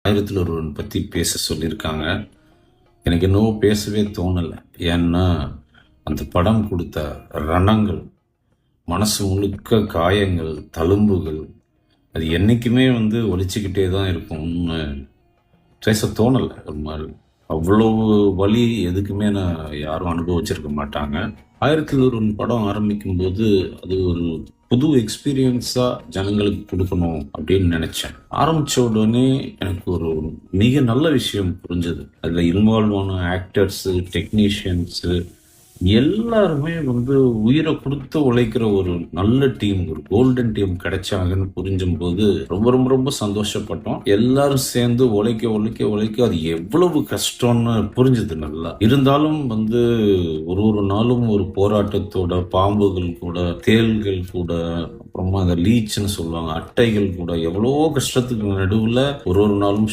ஆயிரத்தில் ஒருவன் பற்றி பேச சொல்லியிருக்காங்க. எனக்கு என்னவோ பேசவே தோணலை. ஏன்னா அந்த படம் கொடுத்த ரணங்கள், மனசு முழுக்க காயங்கள், தழும்புகள், அது என்றைக்குமே ஒலிச்சுக்கிட்டே தான் இருக்கும்னு பேச தோணலை. ஒரு மாதிரி அவ்வளவு வலி எதுக்குமே நான் யாரும் அனுபவிச்சிருக்க மாட்டாங்க. ஆயிரத்தில் ஒருவன் படம் ஆரம்பிக்கும்போது அது ஒரு புது எக்ஸ்பீரியன்ஸா ஜனங்களுக்கு கொடுக்கணும் அப்படின்னு நினைச்சேன். ஆரம்பிச்ச உடனே எனக்கு ஒரு மிக நல்ல விஷயம் புரிஞ்சது. அதுல இன்வால்வ் ஆன ஆக்டர்ஸ், டெக்னீஷியன்ஸ் எல்லாருமே உயிரை கொடுத்து உழைக்கிற ஒரு நல்ல டீம், ஒரு கோல்டன் டீம் கிடைச்சாங்கன்னு புரிஞ்சும் போது ரொம்ப ரொம்ப ரொம்ப சந்தோஷப்பட்டோம். எல்லாரும் சேர்ந்து உழைக்க உழைக்க உழைக்க அது எவ்வளவு கஷ்டம்னு புரிஞ்சுது நல்லா. இருந்தாலும் ஒரு ஒரு நாளும் ஒரு போராட்டத்தோட, பாம்புகள் கூட, தேள்கள் கூட, அப்புறமா அந்த லீச்னு சொல்லுவாங்க, அட்டைகள் கூட, எவ்வளோ கஷ்டத்துக்கு நடுவுல ஒரு ஒரு நாளும்